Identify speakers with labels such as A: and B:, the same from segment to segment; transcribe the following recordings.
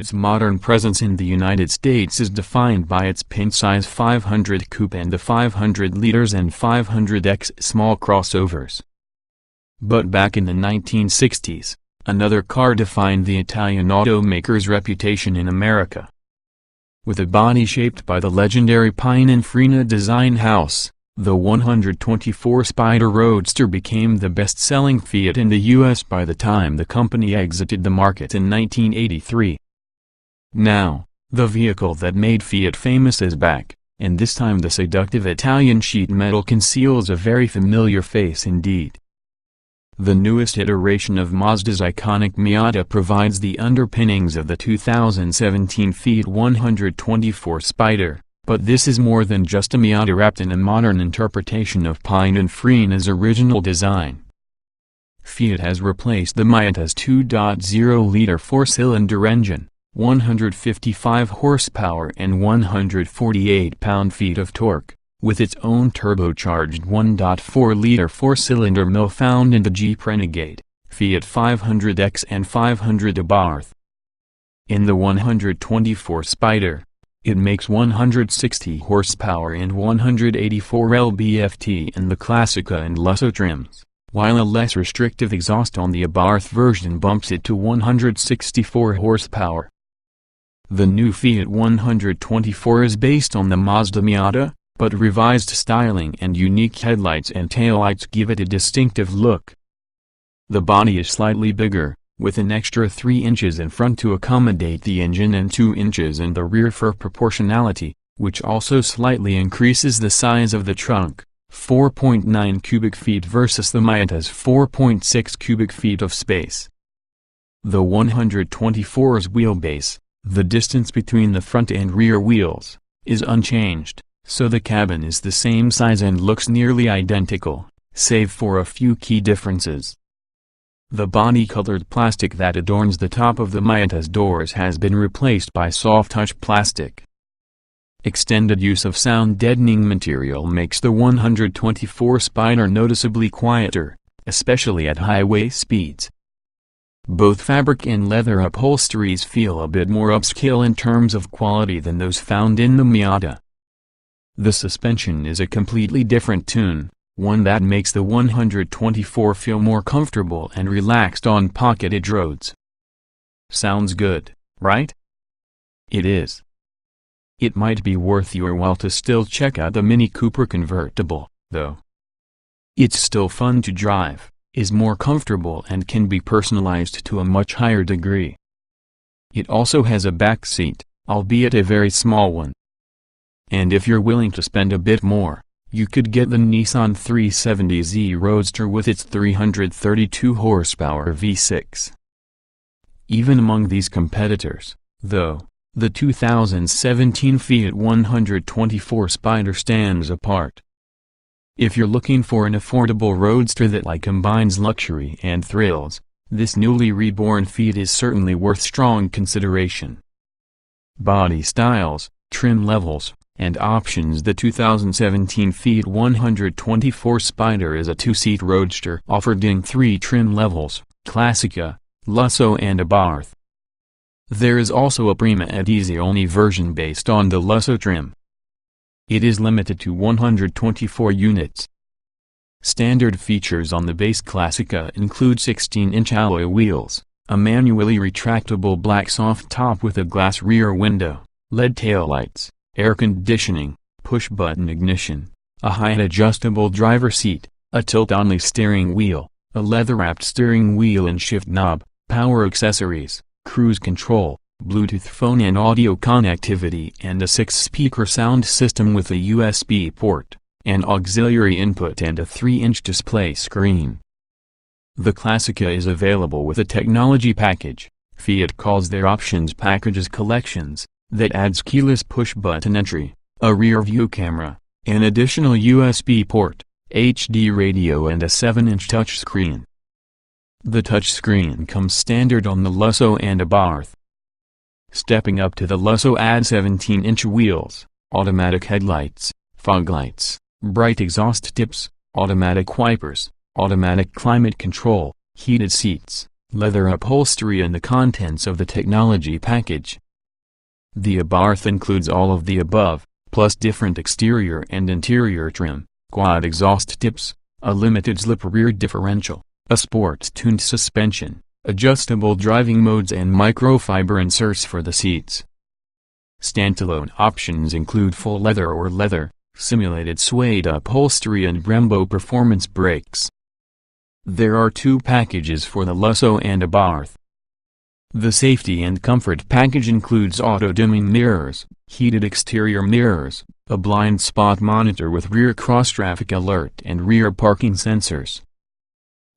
A: Fiat's modern presence in the United States is defined by its pin-size 500 coupe and the 500 liters and 500X small crossovers. But back in the 1960s, another car defined the Italian automaker's reputation in America. With a body shaped by the legendary Pininfarina design house, the 124 Spider Roadster became the best-selling Fiat in the U.S. by the time the company exited the market in 1983. Now, the vehicle that made Fiat famous is back, and this time the seductive Italian sheet metal conceals a very familiar face indeed. The newest iteration of Mazda's iconic Miata provides the underpinnings of the 2017 Fiat 124 Spider. But this is more than just a Miata wrapped in a modern interpretation of Pininfarina's original design. Fiat has replaced the Miata's 2.0-liter four-cylinder engine, 155 horsepower and 148 pound-feet of torque, with its own turbocharged 1.4-liter four-cylinder mill found in the Jeep Renegade, Fiat 500X and 500 Abarth. In the 124 Spider, it makes 160 horsepower and 184 lb-ft in the Classica and Lusso trims, while a less restrictive exhaust on the Abarth version bumps it to 164 horsepower. The new Fiat 124 is based on the Mazda Miata, but revised styling and unique headlights and taillights give it a distinctive look. The body is slightly bigger, with an extra 3 inches in front to accommodate the engine and 2 inches in the rear for proportionality, which also slightly increases the size of the trunk, 4.9 cubic feet versus the Miata's 4.6 cubic feet of space. The 124's wheelbase, the distance between the front and rear wheels, is unchanged, so the cabin is the same size and looks nearly identical, save for a few key differences. The body-colored plastic that adorns the top of the Miata's doors has been replaced by soft-touch plastic. Extended use of sound-deadening material makes the 124 Spider noticeably quieter, especially at highway speeds. Both fabric and leather upholsteries feel a bit more upscale in terms of quality than those found in the Miata. The suspension is a completely different tune, one that makes the 124 feel more comfortable and relaxed on pocketed roads. Sounds good, right? It is. It might be worth your while to still check out the Mini Cooper convertible, though. It's still fun to drive, is more comfortable and can be personalized to a much higher degree. It also has a back seat, albeit a very small one. And if you're willing to spend a bit more, you could get the Nissan 370Z Roadster with its 332 horsepower V6. Even among these competitors, though, the 2017 Fiat 124 Spider stands apart. If you're looking for an affordable roadster that combines luxury and thrills, this newly reborn Fiat is certainly worth strong consideration. Body styles, trim levels, and options. The 2017 Fiat 124 Spider is a 2-seat roadster offered in 3 trim levels, Classica, Lusso and Abarth. There is also a Prima ed Easy-only version based on the Lusso trim. It is limited to 124 units. Standard features on the base Classica include 16-inch alloy wheels, a manually retractable black soft top with a glass rear window, LED taillights, air conditioning, push-button ignition, a height-adjustable driver seat, a tilt-only steering wheel, a leather-wrapped steering wheel and shift knob, power accessories, cruise control, Bluetooth phone and audio connectivity, and a 6-speaker sound system with a USB port, an auxiliary input and a 3-inch display screen. The Classica is available with a technology package, Fiat calls their options packages collections, that adds keyless push-button entry, a rear-view camera, an additional USB port, HD radio and a 7-inch touchscreen. The touchscreen comes standard on the Lusso and Abarth. Stepping up to the Lusso adds 17-inch wheels, automatic headlights, fog lights, bright exhaust tips, automatic wipers, automatic climate control, heated seats, leather upholstery and the contents of the technology package. The Abarth includes all of the above, plus different exterior and interior trim, quad exhaust tips, a limited slip rear differential, a sports-tuned suspension, adjustable driving modes and microfiber inserts for the seats. Standalone options include full leather or leather, simulated suede upholstery and Brembo performance brakes. There are two packages for the Lusso and Abarth. The safety and comfort package includes auto-dimming mirrors, heated exterior mirrors, a blind spot monitor with rear cross-traffic alert and rear parking sensors.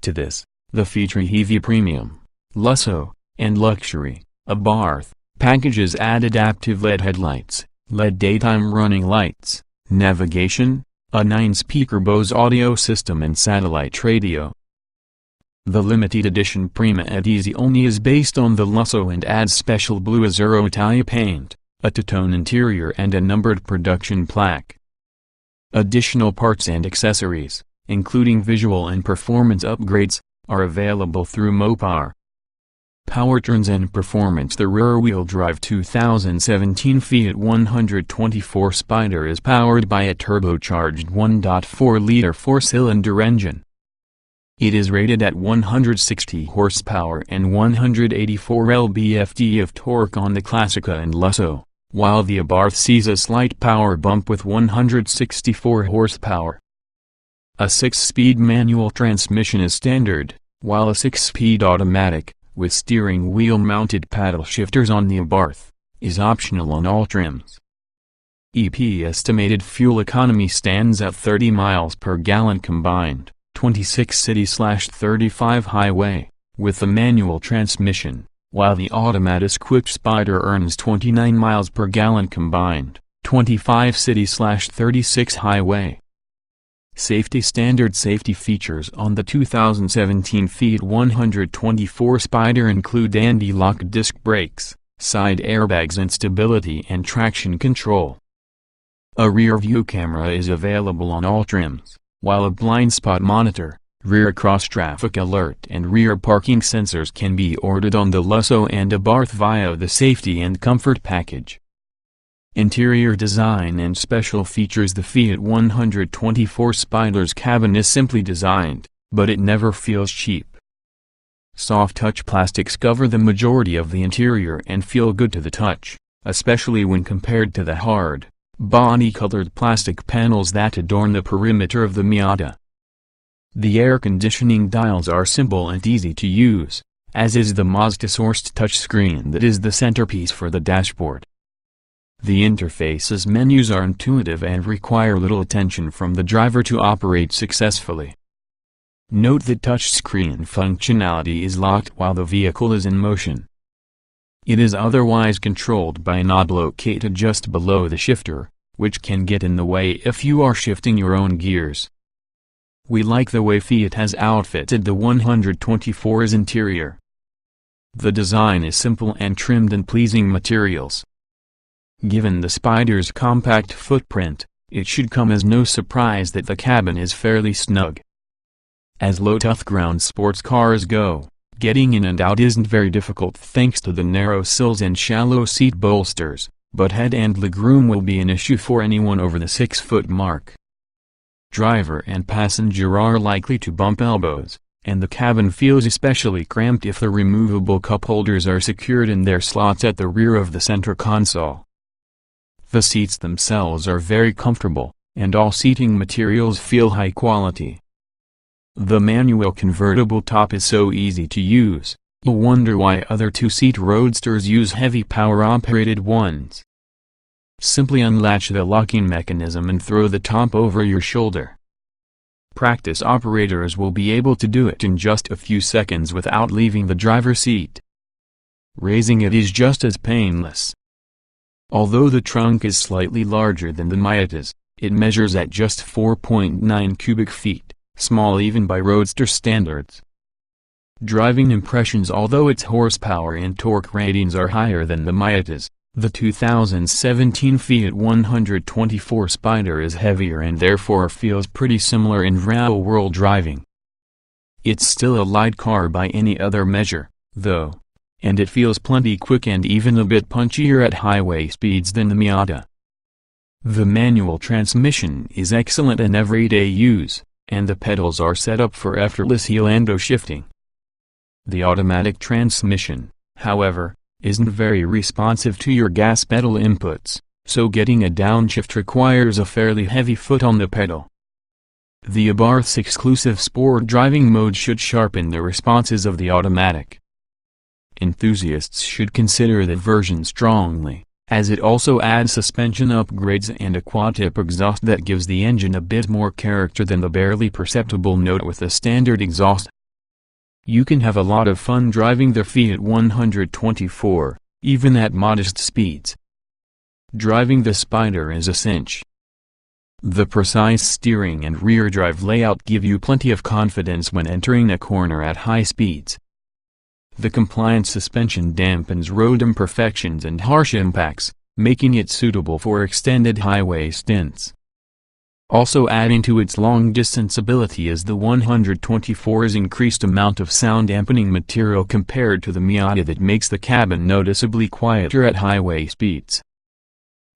A: To this, the feature heavy Premium, Lusso, and Luxury, Abarth, packages add adaptive LED headlights, LED daytime running lights, navigation, a 9-speaker Bose audio system and satellite radio. The limited edition Prima ed Easy Only is based on the Lusso and adds special blue azzurro Italia paint, a two-tone interior and a numbered production plaque. Additional parts and accessories, including visual and performance upgrades, are available through Mopar. Powertrains and performance. The rear-wheel drive 2017 Fiat 124 Spider is powered by a turbocharged 1.4-liter four-cylinder engine. It is rated at 160 horsepower and 184 lb-ft of torque on the Classica and Lusso, while the Abarth sees a slight power bump with 164 horsepower. A 6-speed manual transmission is standard, while a 6-speed automatic, with steering wheel-mounted paddle shifters on the Abarth, is optional on all trims. EP estimated fuel economy stands at 30 miles per gallon combined, 26 city/35 highway, with the manual transmission, while the automatic Quick Spider earns 29 miles per gallon combined, 25 city/36 highway. Safety. Standard safety features on the 2017 Fiat 124 Spider include anti-lock disc brakes, side airbags and stability and traction control. A rear-view camera is available on all trims, while a blind spot monitor, rear cross-traffic alert and rear parking sensors can be ordered on the Lusso and Abarth via the Safety and Comfort package. Interior design and special features. The Fiat 124 Spider's cabin is simply designed, but it never feels cheap. Soft-touch plastics cover the majority of the interior and feel good to the touch, especially when compared to the hard, body-colored plastic panels that adorn the perimeter of the Miata. The air conditioning dials are simple and easy to use, as is the Mazda-sourced touchscreen that is the centerpiece for the dashboard. The interface's menus are intuitive and require little attention from the driver to operate successfully. Note that touchscreen functionality is locked while the vehicle is in motion. It is otherwise controlled by a knob located just below the shifter, which can get in the way if you are shifting your own gears. We like the way Fiat has outfitted the 124's interior. The design is simple and trimmed in pleasing materials. Given the Spider's compact footprint, it should come as no surprise that the cabin is fairly snug. As low-to-ground sports cars go, getting in and out isn't very difficult thanks to the narrow sills and shallow seat bolsters, but head and legroom will be an issue for anyone over the 6-foot mark. Driver and passenger are likely to bump elbows, and the cabin feels especially cramped if the removable cup holders are secured in their slots at the rear of the center console. The seats themselves are very comfortable, and all seating materials feel high quality. The manual convertible top is so easy to use, you'll wonder why other two-seat roadsters use heavy power-operated ones. Simply unlatch the locking mechanism and throw the top over your shoulder. Practice operators will be able to do it in just a few seconds without leaving the driver's seat. Raising it is just as painless. Although the trunk is slightly larger than the Miata's, it measures at just 4.9 cubic feet, small even by roadster standards. Driving impressions. Although its horsepower and torque ratings are higher than the Miata's, the 2017 Fiat 124 Spider is heavier and therefore feels pretty similar in real-world driving. It's still a light car by any other measure, though, and it feels plenty quick and even a bit punchier at highway speeds than the Miata. The manual transmission is excellent in everyday use, and the pedals are set up for effortless heel-and-toe shifting. The automatic transmission, however, isn't very responsive to your gas pedal inputs, so getting a downshift requires a fairly heavy foot on the pedal. The Abarth's exclusive sport driving mode should sharpen the responses of the automatic. Enthusiasts should consider the version strongly, as it also adds suspension upgrades and a quad-tip exhaust that gives the engine a bit more character than the barely perceptible note with the standard exhaust. You can have a lot of fun driving the Fiat 124, even at modest speeds. Driving the Spider is a cinch. The precise steering and rear drive layout give you plenty of confidence when entering a corner at high speeds. The compliant suspension dampens road imperfections and harsh impacts, making it suitable for extended highway stints. Also adding to its long-distance ability is the 124's increased amount of sound dampening material compared to the Miata that makes the cabin noticeably quieter at highway speeds.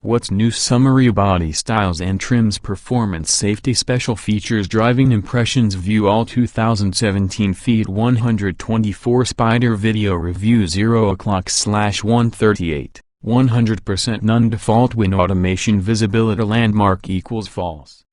A: What's new? Summary: body styles and trims, performance, safety, special features, driving impressions. View all 2017 Fiat 124 Spider video review. 0:138 100% non-default. Win automation. Visibility landmark equals false.